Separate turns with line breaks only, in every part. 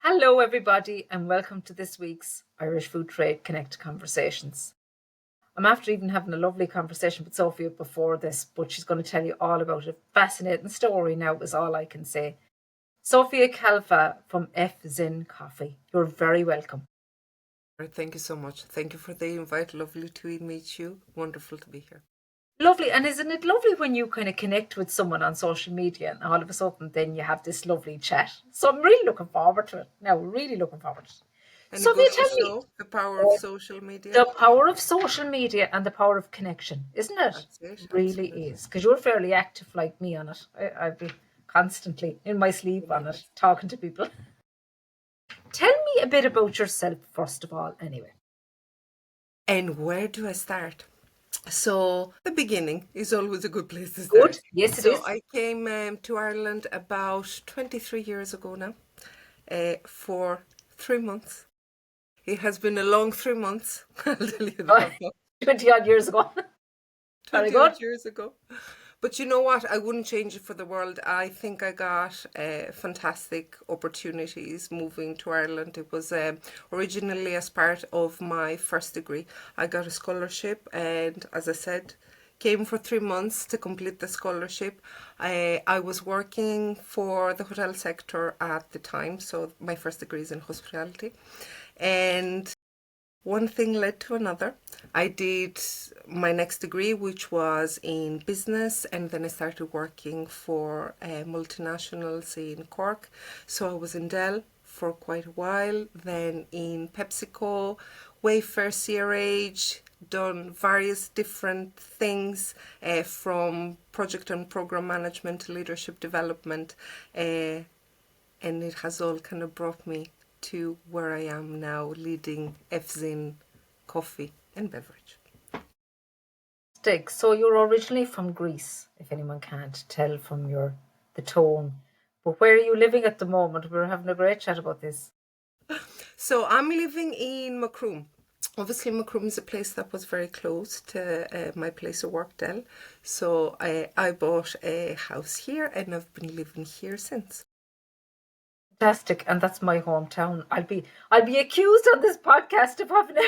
Hello, everybody, and welcome to this week's Irish Food Trade Connect Conversations. I'm after even having a lovely conversation with Sofia before this, but she's going to tell you all about a fascinating story now, is all I can say. Sofia Calfa from Fzin Coffee. You're very welcome.
Thank you so much. Thank you for the invite. Lovely to meet you. Wonderful to be here.
Lovely, and isn't it lovely when you kind of connect with someone on social media and all of a sudden then you have this lovely chat? So I'm really looking forward to it. Now, really looking forward to it.
And it
Sofia,
goes to
tell me,
show the power of social media.
the power of social media and the power of connection, isn't it?
That's it.
Really
Absolutely.
is. Because you're fairly active like me on it. I'd be constantly in my sleep
I
on
love
it,
it.
talking to people. Tell me a bit about yourself, first of all, anyway.
And where do I start? So, the beginning is always a good place to
Good.
start.
Yes, it
So,
is.
I came to Ireland about 23 years ago now for 3 months. It has been a long 3 months, I'll tell you
Oh,
that.
20 odd years ago. Very
20
good.
odd years ago. But you know what? I wouldn't change it for the world. I think I got fantastic opportunities moving to Ireland. It was originally as part of my first degree. I got a scholarship, and as I said, came for 3 months to complete the scholarship. I was working for the hotel sector at the time, so my first degree is in hospitality. And one thing led to another. I did my next degree, which was in business, and then I started working for multinationals in Cork. So I was in Dell for quite a while, then in PepsiCo, Wayfair, CRH, done various different things from project and program management to leadership development. And it has all kind of brought me to where I am now, leading Fzin Coffee and Beverage.
Stig, so you're originally from Greece, if anyone can't tell from the tone. But where are you living at the moment? We're having a great chat about this.
So I'm living in Macroom. Obviously, Macroom is a place that was very close to my place of work, Dell. So I bought a house here, and I've been living here since.
Fantastic, and that's my hometown. I'll be accused on this podcast of having a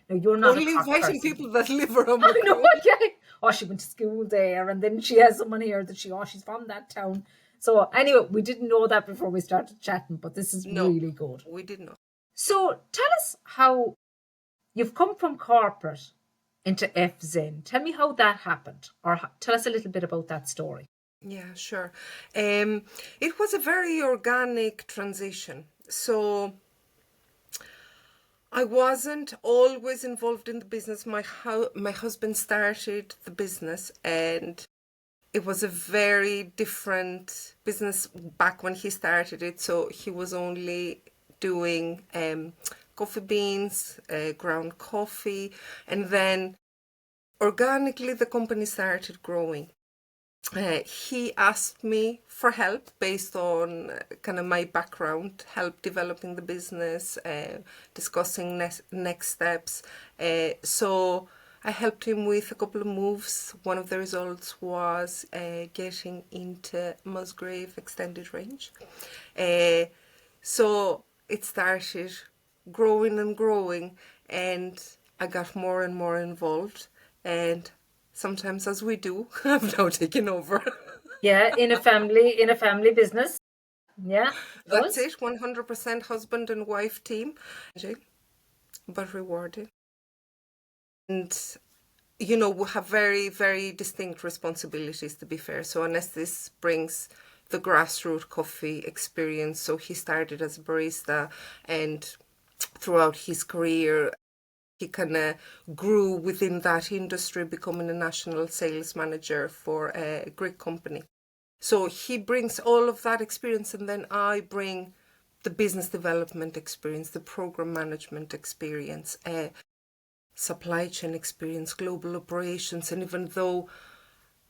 no, you're not a
Only
Cork
inviting
person.
people that live around
I know,
Macroom.
okay. Oh, she went to school there, and then she has someone here that she's from that town. So anyway, we didn't know that before we started chatting, but this is
No,
really good.
we did not.
So tell us how you've come from corporate into FZen. Tell me how that happened, or tell us a little bit about that story.
Yeah, sure. It was a very organic transition. So I wasn't always involved in the business. My husband started the business, and it was a very different business back when he started it. So he was only doing coffee beans, ground coffee, and then organically the company started growing. He asked me for help based on kind of my background, help developing the business, discussing next steps. So I helped him with a couple of moves. One of the results was getting into Musgrave extended range. So it started growing and growing, and I got more and more involved. And sometimes, as we do, I've now taken over.
Yeah, in a family business. Yeah, it
That's
does.
it, 100% husband and wife team, but rewarding. And, we have very, very distinct responsibilities, to be fair. So Anestis brings the grassroots coffee experience. So he started as a barista, and throughout his career, he kind of grew within that industry, becoming a national sales manager for a Greek company. So he brings all of that experience, and then I bring the business development experience, the program management experience, supply chain experience, global operations. And even though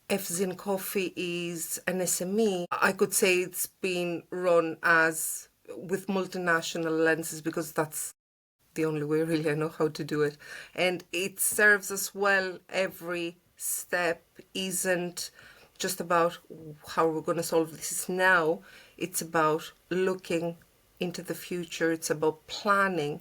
Fzin Coffee is an SME, I could say it's been run as with multinational lenses, because that's the only way really I know how to do it. And it serves us well. Every step isn't just about how we're going to solve this now. It's about looking into the future. It's about planning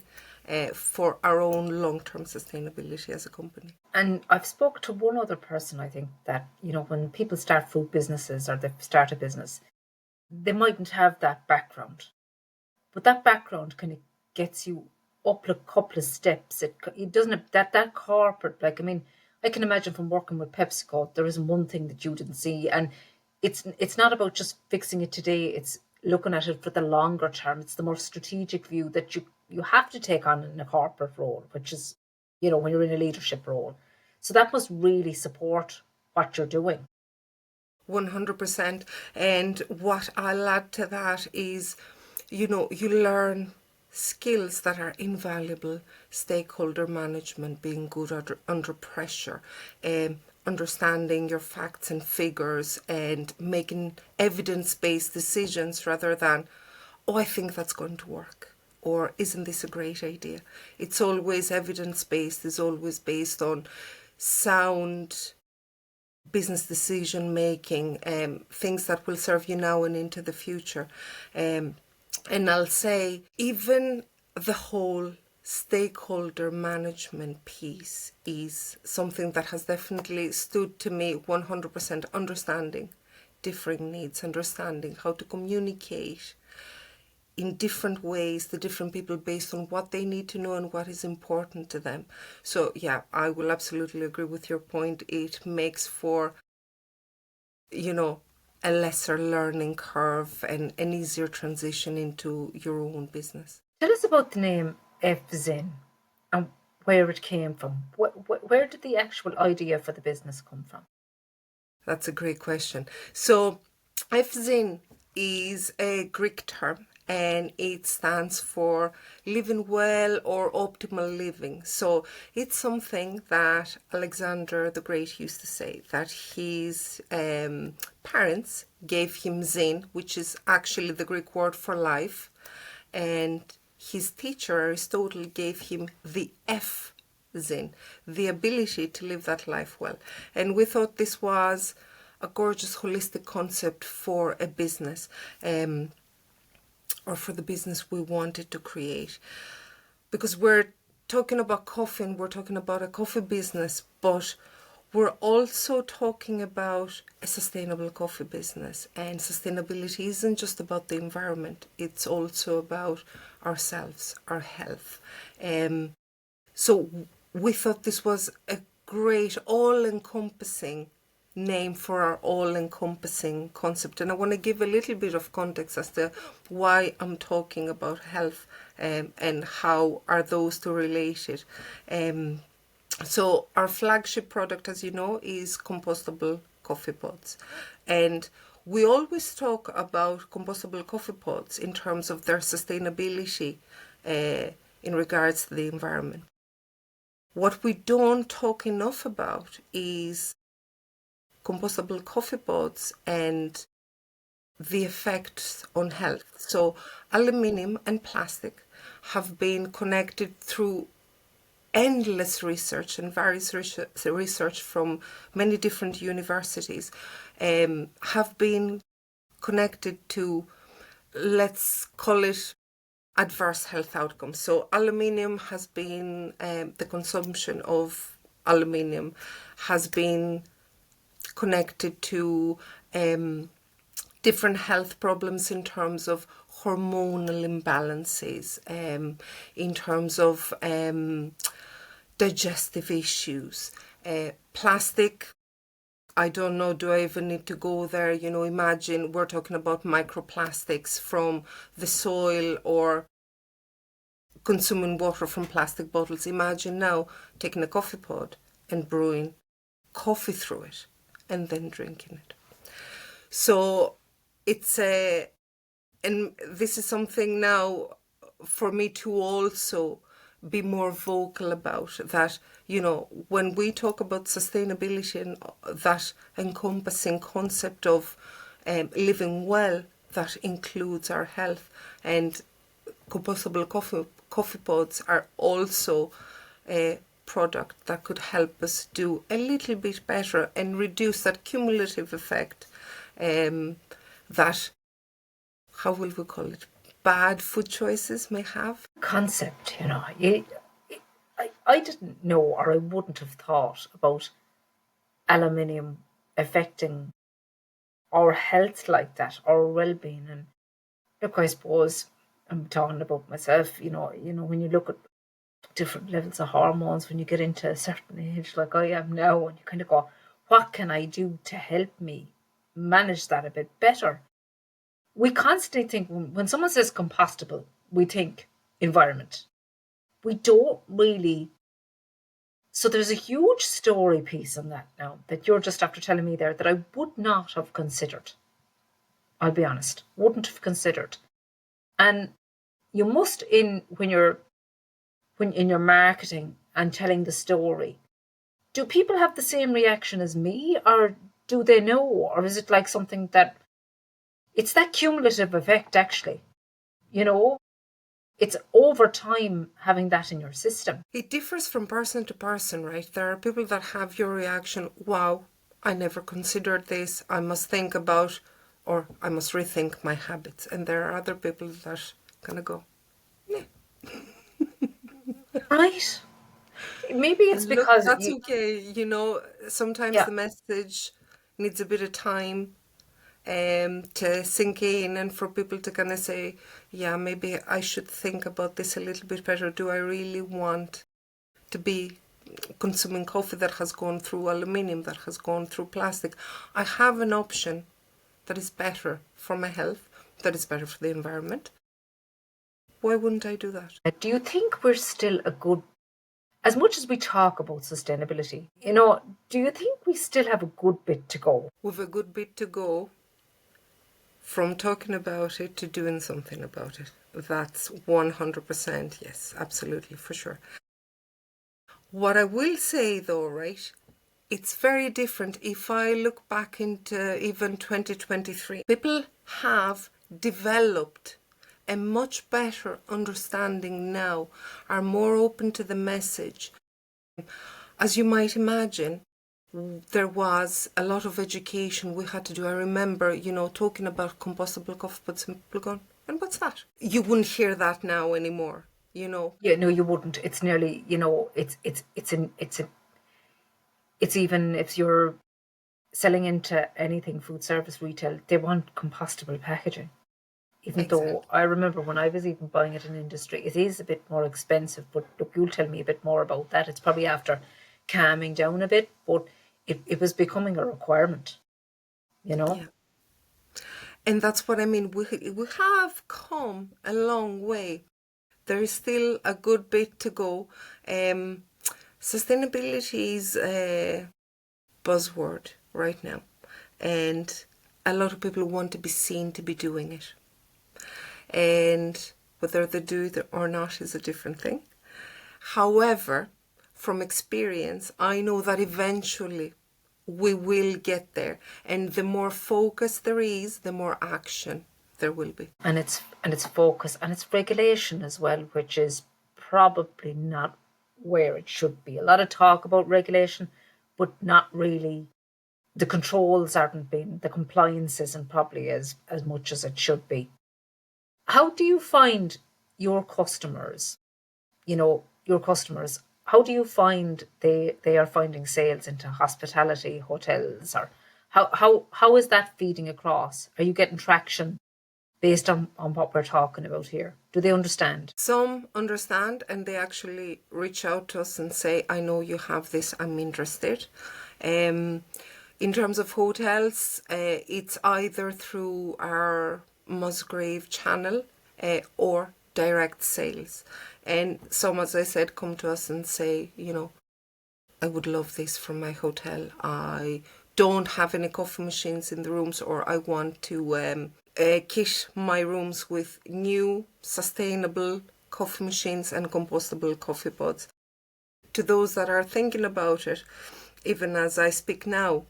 for our own long-term sustainability as a company.
And I've spoke to one other person, I think, that, when people start food businesses or they start a business, they mightn't have that background. But that background kind of gets you up a couple of steps. It doesn't that corporate, like, I mean, I can imagine from working with PepsiCo, there isn't one thing that you didn't see, and it's not about just fixing it today. It's looking at it for the longer term. It's the more strategic view that you have to take on in a corporate role, which is, when you're in a leadership role. So that must really support what you're doing.
100%. And what I'll add to that is, you learn skills that are invaluable: stakeholder management, being good under pressure, understanding your facts and figures, and making evidence-based decisions rather than, oh, I think that's going to work, or isn't this a great idea? It's always evidence-based, it's always based on sound business decision making, things that will serve you now and into the future. And I'll say, even the whole stakeholder management piece is something that has definitely stood to me 100%. Understanding differing needs, understanding how to communicate in different ways to different people based on what they need to know and what is important to them. So yeah, I will absolutely agree with your point. It makes for, a lesser learning curve and an easier transition into your own business.
Tell us about the name Fzin and where it came from. Where did the actual idea for the business come from?
That's a great question. So Fzin is a Greek term, and it stands for living well or optimal living. So it's something that Alexander the Great used to say, that his parents gave him Zin, which is actually the Greek word for life, and his teacher Aristotle gave him the Fzin, the ability to live that life well. And we thought this was a gorgeous holistic concept for a business, or for the business we wanted to create. Because we're talking about coffee and we're talking about a coffee business, but we're also talking about a sustainable coffee business. And sustainability isn't just about the environment, it's also about ourselves, our health. So we thought this was a great all-encompassing name for our all-encompassing concept. And I want to give a little bit of context as to why I'm talking about health, and how are those two related. So our flagship product, as you know, is compostable coffee pods. And we always talk about compostable coffee pods in terms of their sustainability in regards to the environment. What we don't talk enough about is compostable coffee pods and the effects on health. So aluminium and plastic have been connected through endless research and various research from many different universities, have been connected to, let's call it, adverse health outcomes. So aluminium has been, the consumption of aluminium has been connected to different health problems in terms of hormonal imbalances, in terms of digestive issues. Plastic, I don't know, do I even need to go there? Imagine we're talking about microplastics from the soil or consuming water from plastic bottles. Imagine now taking a coffee pod and brewing coffee through it and then drinking it. So and this is something now for me to also be more vocal about, that, when we talk about sustainability and that encompassing concept of living well, that includes our health. And compostable coffee pods are also a product that could help us do a little bit better and reduce that cumulative effect, that, how will we call it, bad food choices may have.
Concept, I didn't know, or I wouldn't have thought about aluminium affecting our health like that, our well-being. And look, I suppose I'm talking about myself. When you look at different levels of hormones, when you get into a certain age, like I am now, and you kind of go, what can I do to help me manage that a bit better? We constantly think, when someone says compostable, we think environment. We don't really. So there's a huge story piece on that now that you're just after telling me there that I would not have considered. I'll be honest, wouldn't have considered. And you must, when in your marketing and telling the story, do people have the same reaction as me, or do they know, or is it like something that it's that cumulative effect actually? You know, it's over time having that in your system.
It differs from person to person, right? There are people that have your reaction, wow, I never considered this, I must think about, or I must rethink my habits. And there are other people that kind of go, yeah.
Right. Maybe it's
And look,
because
that's okay. Sometimes
yeah,
the message needs a bit of time to sink in, and for people to kind of say, yeah, maybe I should think about this a little bit better. Do I really want to be consuming coffee that has gone through aluminium, that has gone through plastic? I have an option that is better for my health, that is better for the environment. Why wouldn't I do that?
do you think we're still as much as we talk about sustainability, do you think we still have a good bit to go?
We've a good bit to go from talking about it to doing something about it. That's 100% yes, absolutely, for sure. What I will say though, right, it's very different if I look back into even 2023. People have developed a much better understanding now, are more open to the message. As you might imagine, there was a lot of education we had to do. I remember, talking about compostable coffee pots and people going, and what's that? You wouldn't hear that now anymore.
Yeah, no, you wouldn't. It's nearly, it's even if you're selling into anything food service retail, they want compostable packaging. Even though
Exactly.
I remember when I was even buying it in industry, it is a bit more expensive. But look, you'll tell me a bit more about that. It's probably after calming down a bit, but it was becoming a requirement, you know?
Yeah. And that's what I mean. We have come a long way. There is still a good bit to go. Sustainability is a buzzword right now, and a lot of people want to be seen to be doing it. And whether they do it or not is a different thing. However, from experience, I know that eventually we will get there. And the more focus there is, the more action there will be.
And it's focus and it's regulation as well, which is probably not where it should be. A lot of talk about regulation, but not really. The controls aren't being, the compliance isn't probably as much as it should be. How do you find your customers? Your customers. How do you find they are finding sales into hospitality, hotels, or how is that feeding across? Are you getting traction based on what we're talking about here? Do they understand?
Some understand and they actually reach out to us and say, I know you have this, I'm interested. In terms of hotels, it's either through our Musgrave channel or direct sales. And some, as I said, come to us and say, I would love this for my hotel. I don't have any coffee machines in the rooms, or I want to kit my rooms with new sustainable coffee machines and compostable coffee pods. To those that are thinking about it, even as I speak now,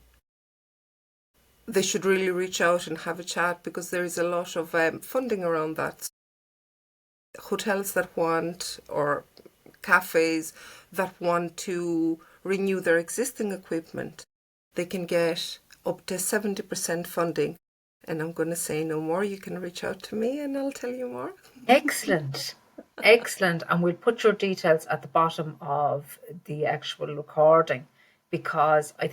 they should really reach out and have a chat, because there is a lot of funding around that. Hotels that want, or cafes that want to renew their existing equipment, they can get up to 70% funding And I'm going to say no more. You can reach out to me and I'll tell you more.
Excellent. Excellent. And we'll put your details at the bottom of the actual recording, because I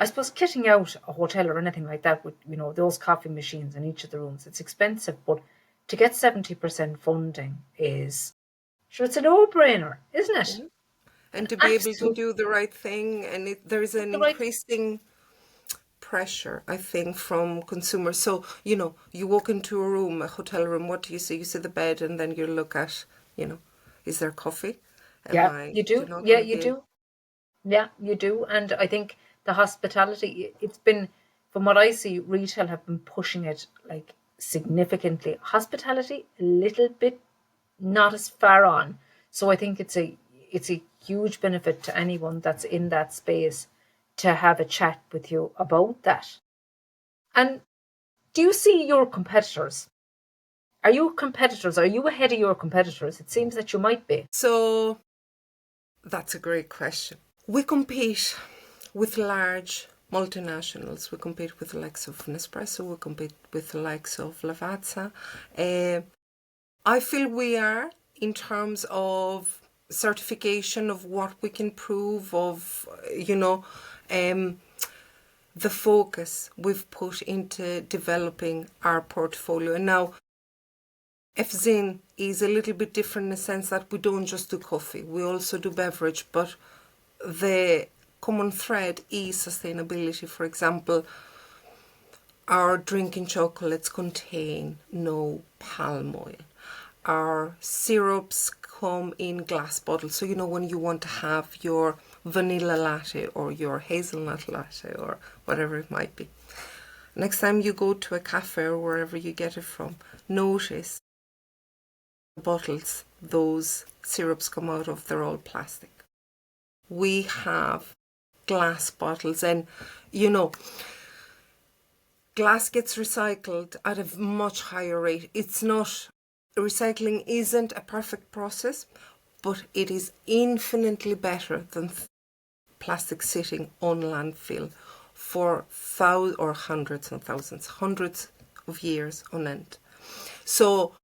suppose kitting out a hotel or anything like that with, those coffee machines in each of the rooms, it's expensive, but to get 70% funding is, sure, it's a no-brainer, isn't it?
Yeah. And to be able to
Absolutely
do the right thing. And there's an
the right.
increasing pressure, I think, from consumers. So, you walk into a room, a hotel room, what do you see? You see the bed, and then you look at, is there coffee? Am
Yeah,
I,
you do.
not
Yeah,
going to
you
be able?
do. Yeah, you do. And I think the hospitality, it's been, from what I see, retail have been pushing it like significantly. Hospitality, a little bit not as far on. So I think it's a huge benefit to anyone that's in that space to have a chat with you about that. And do you see your competitors? Are you competitors? Are you ahead of your competitors? It seems that you might be.
So that's a great question. We compete with large multinationals. We compete with the likes of Nespresso. We compete with the likes of Lavazza. I feel we are, in terms of certification of what we can prove, of, the focus we've put into developing our portfolio. And now, Fzin is a little bit different in the sense that we don't just do coffee, we also do beverage, but the common thread is sustainability. For example, our drinking chocolates contain no palm oil. Our syrups come in glass bottles. So, when you want to have your vanilla latte or your hazelnut latte or whatever it might be, next time you go to a cafe or wherever you get it from, notice the bottles those syrups come out of, they're all plastic. We have glass bottles, and glass gets recycled at a much higher rate. Recycling isn't a perfect process, but it is infinitely better than plastic sitting on landfill for thousands or hundreds and thousands, hundreds of years on end. So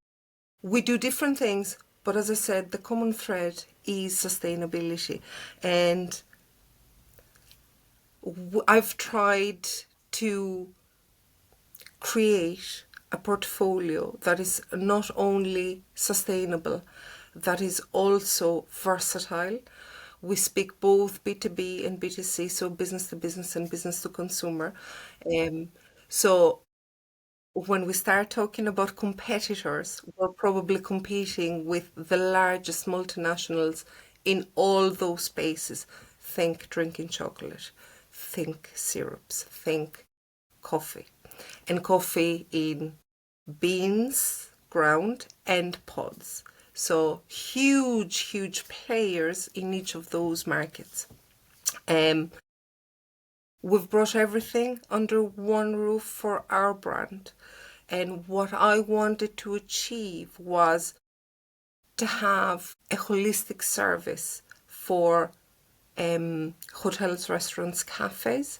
we do different things, but as I said, the common thread is sustainability. And I've tried to create a portfolio that is not only sustainable, that is also versatile. We speak both B2B and B2C, so business to business and business to consumer. So when we start talking about competitors, we're probably competing with the largest multinationals in all those spaces. Think drinking chocolate, think syrups, think coffee. And coffee in beans, ground, and pods. So huge, huge players in each of those markets. We've brought everything under one roof for our brand. And what I wanted to achieve was to have a holistic service for hotels, restaurants, cafes,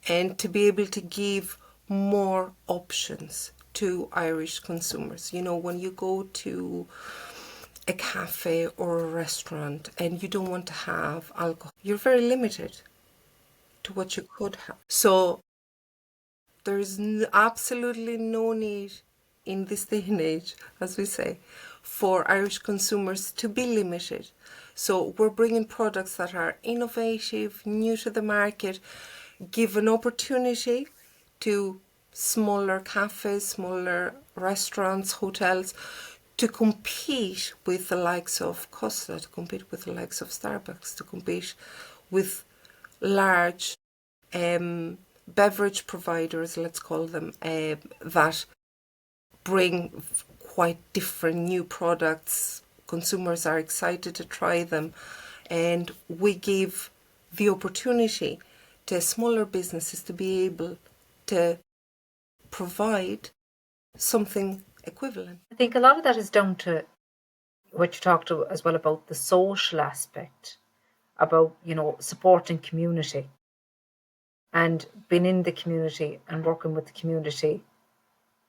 and to be able to give more options to Irish consumers. When you go to a cafe or a restaurant and you don't want to have alcohol, you're very limited to what you could have. So there's absolutely no need in this day and age, as we say, for Irish consumers to be limited. So we're bringing products that are innovative, new to the market, give an opportunity to smaller cafes, smaller restaurants, hotels, to compete with the likes of Costa, to compete with the likes of Starbucks, to compete with large beverage providers, let's call them, that bring quite different new products. Consumers are excited to try them, and we give the opportunity to smaller businesses to be able to provide something equivalent.
I think a lot of that is down to what you talked to as well about the social aspect, about, supporting community and being in the community and working with the community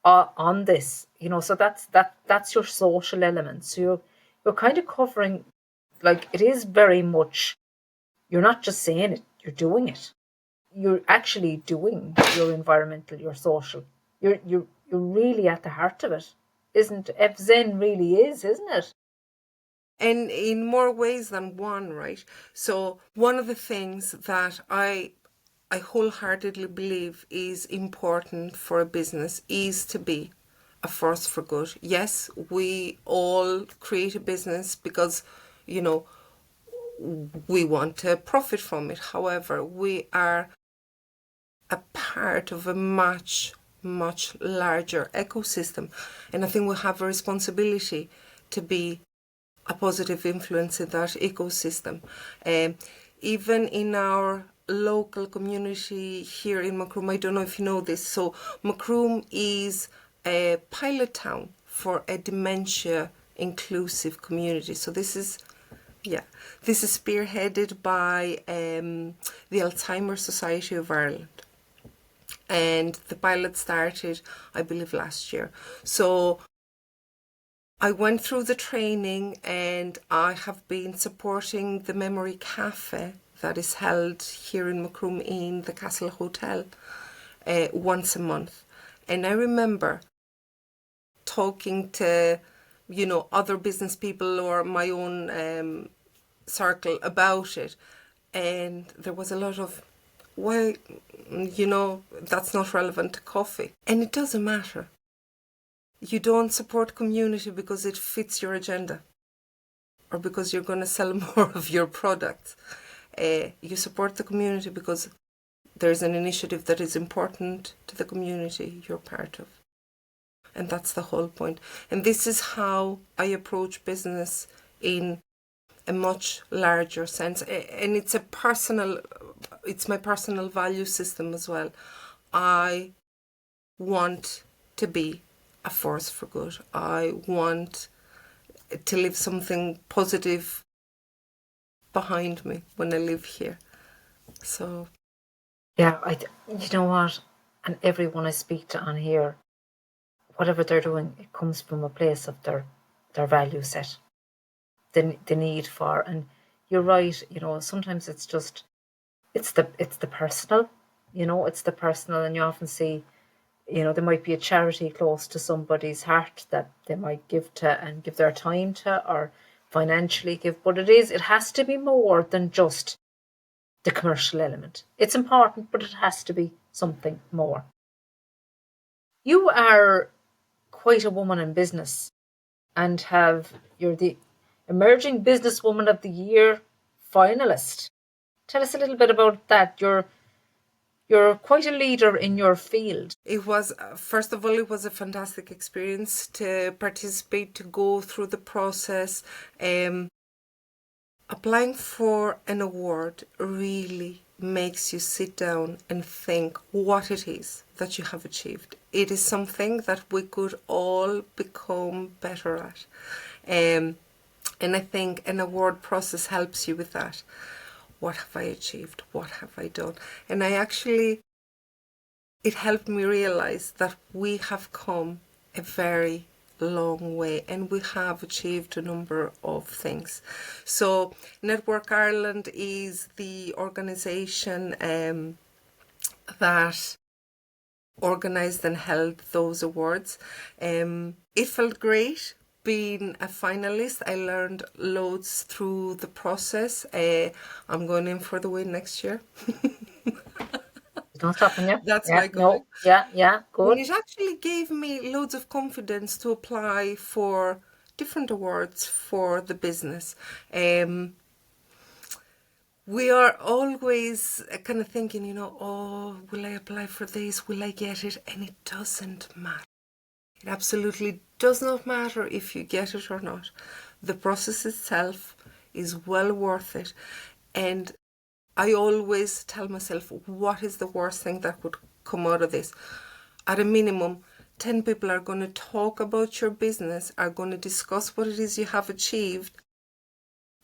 on this, so that's your social element. So you're kind of covering, like, it is very much, you're not just saying it, you're doing it. You're actually doing your environmental, your social. You're really at the heart of it, isn't Fzin really is, isn't it?
And in more ways than one, right? So one of the things that I wholeheartedly believe is important for a business is to be a force for good. Yes, we all create a business because, you know, we want to profit from it. However, we are a part of a much, much larger ecosystem. And I think we have a responsibility to be a positive influence in that ecosystem. Even in our local community here in Macroom, I don't know if you know this, so Macroom is a pilot town for a dementia inclusive community. So this is spearheaded by the Alzheimer's Society of Ireland. And the pilot started, I believe, last year. So I went through the training and I have been supporting the Memory Cafe that is held here in Macroom in the Castle Hotel once a month. And I remember talking to, other business people or my own circle about it. And there was a lot of, well, that's not relevant to coffee. And it doesn't matter. You don't support community because it fits your agenda or because you're going to sell more of your product. You support the community because there's an initiative that is important to the community you're part of. And that's the whole point. And this is how I approach business in a much larger sense. And it's my personal value system as well. I want to be a force for good. I want to leave something positive behind me when I live here. So
Yeah, you know what? And everyone I speak to on here, whatever they're doing, it comes from a place of their value set, the need for. And you're right. Sometimes it's just it's the personal. It's the personal, and you often see, there might be a charity close to somebody's heart that they might give to and give their time to or financially give, but it has to be more than just the commercial element. It's important, but it has to be something more. You are quite a woman in business and you're the Emerging Businesswoman of the Year finalist. Tell us a little bit about that. You're quite a leader in your field.
it was, first of all, it was a fantastic experience to participate, to go through the process. Applying for an award really makes you sit down and think what it is that you have achieved. It is something that we could all become better at. And I think an award process helps you with that. What have I achieved? What have I done? And it helped me realize that we have come a very long way and we have achieved a number of things. So Network Ireland is the organisation that organised and held those awards. It felt great being a finalist. I learned loads through the process. I'm going in for the win next year.
Not stopping you.
That's
Yeah,
my goal.
no, yeah,
And
good.
it actually gave me loads of confidence to apply for different awards for the business. We are always kind of thinking, oh, will I apply for this? Will I get it? And it doesn't matter. It absolutely does not matter if you get it or not. The process itself is well worth it. And I always tell myself, what is the worst thing that could come out of this? At a minimum, 10 people are going to talk about your business, are going to discuss what it is you have achieved.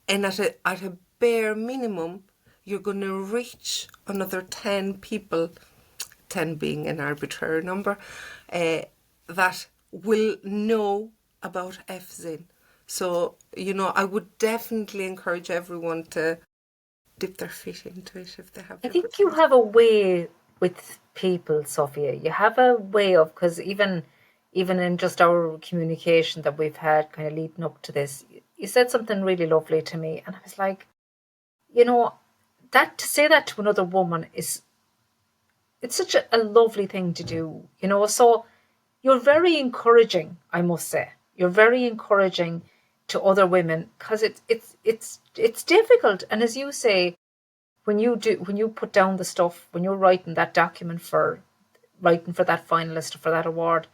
And at a bare minimum, you're going to reach another 10 people, 10 being an arbitrary number, that will know about Fzin. So, I would definitely encourage everyone to dip their feet into it if they have
I
the
think you
opportunity.
have a way with people, Sophia. You have a way of, because even in just our communication that we've had kind of leading up to this, you said something really lovely to me, and I was like, you know, that to say that to another woman is it's such a lovely thing to do, So you're very encouraging, I must say. You're very encouraging to other women because it's difficult, and as you say, when you put down the stuff, when you're writing that document for writing for that finalist or for that award,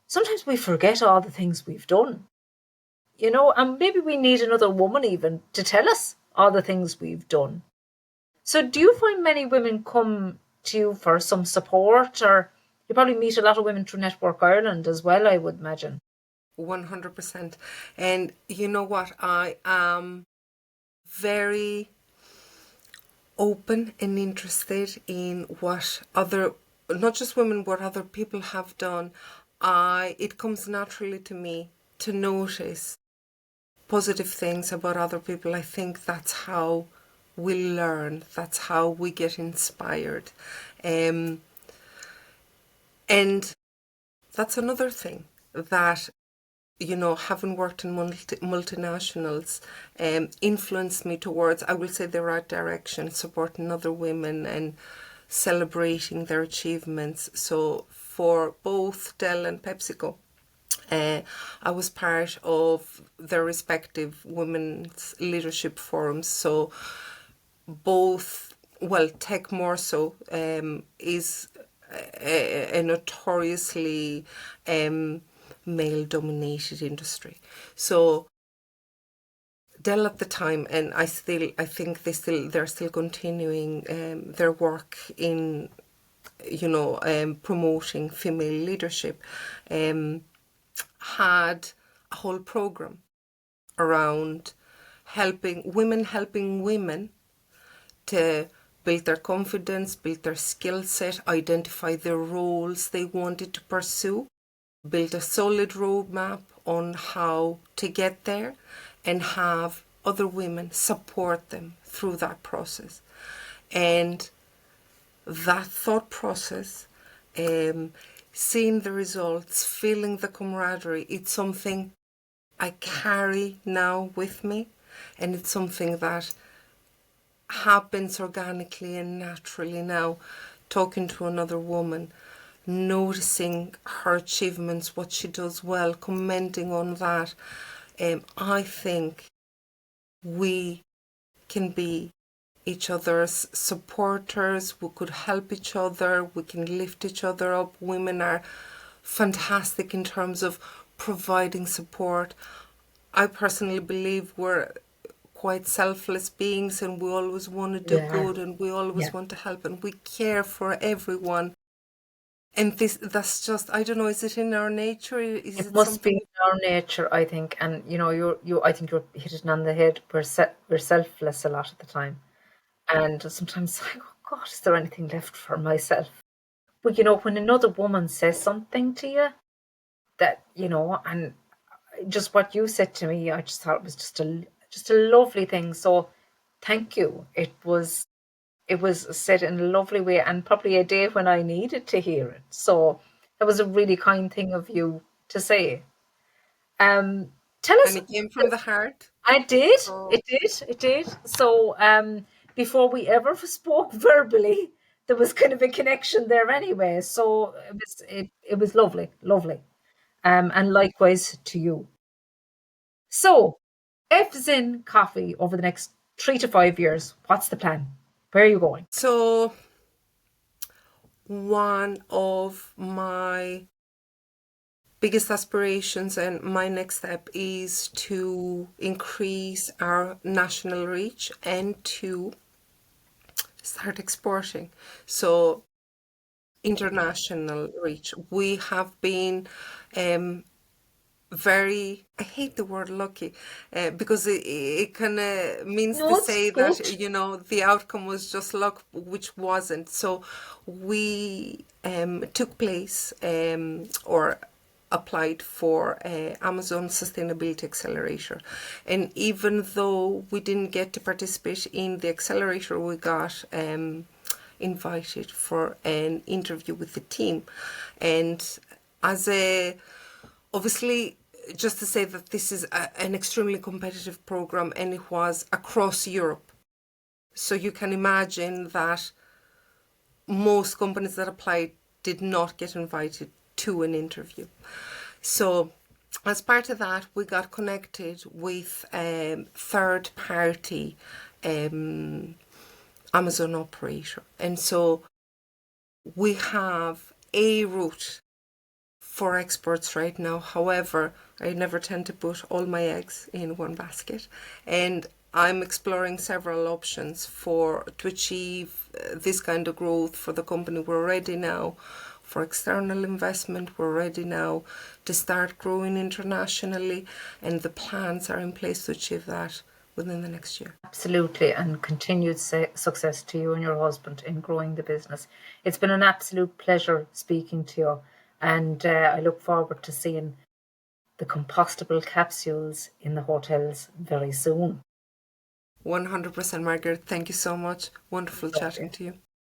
sometimes we forget all the things we've done, and maybe we need another woman even to tell us all the things we've done. So do you find many women come to you for some support, or you probably meet a lot of women through Network Ireland as well, I would imagine?
100%. And you know what? I am very open and interested in what other, not just women, what other people have done. It comes naturally to me to notice positive things about other people. I think that's how we learn. That's how we get inspired. Um, and that's another thing that, having worked in multinationals, influenced me towards, I will say, the right direction, supporting other women and celebrating their achievements. So for both Dell and PepsiCo, I was part of their respective women's leadership forums. So both, well, tech more so, is a notoriously male-dominated industry. So Dell at the time, and I think they're still continuing their work in, promoting female leadership, had a whole program around helping women to build their confidence, build their skill set, identify the roles they wanted to pursue, build a solid roadmap on how to get there, and have other women support them through that process. And that thought process, seeing the results, feeling the camaraderie, it's something I carry now with me, and it's something that happens organically and naturally now. Talking to another woman, noticing her achievements, what she does well, commenting on that. I think we can be each other's supporters. We could help each other. We can lift each other up. Women are fantastic in terms of providing support. I personally believe we're quite selfless beings, and we always want to do
Yeah,
good, and we always
yeah.
want to help, and we care for everyone. And that's just, I don't know, is it in our nature? Is
It
it
must be
something?
in our nature, I think, and I think you're hitting on the head. We're selfless a lot of the time, and sometimes I go, God, is there anything left for myself? But when another woman says something to you that and just what you said to me, I just thought it was just a lovely thing. So thank you. It was said in a lovely way, and probably a day when I needed to hear it. So that was a really kind thing of you to say. Tell
And
us.
it came from the heart.
I did.
So,
It did. So before we ever spoke verbally, there was kind of a connection there anyway. So it was lovely, lovely. And likewise to you. So, Fzin coffee over the next 3 to 5 years. What's the plan? Where are you going?
so one of my biggest aspirations and my next step is to increase our national reach and to start exporting. So international reach. We have been very, I hate the word lucky, because it kind of means to
No, it's
say that,
good.
the outcome was just luck, which wasn't. So we took place, or applied for Amazon Sustainability Accelerator. And even though we didn't get to participate in the accelerator, we got invited for an interview with the team. And obviously, just to say that this is an extremely competitive program, and it was across Europe. So you can imagine that most companies that applied did not get invited to an interview. So as part of that, we got connected with third party Amazon operator. And so we have a route for exports right now. However, I never tend to put all my eggs in one basket. And I'm exploring several options to achieve this kind of growth for the company. We're ready now for external investment. We're ready now to start growing internationally, and the plans are in place to achieve that within the next year.
Absolutely, and continued success to you and your husband in growing the business. It's been an absolute pleasure speaking to you, and I look forward to seeing the compostable capsules in the hotels very soon.
100%, Margaret. Thank you so much. Wonderful chatting to you.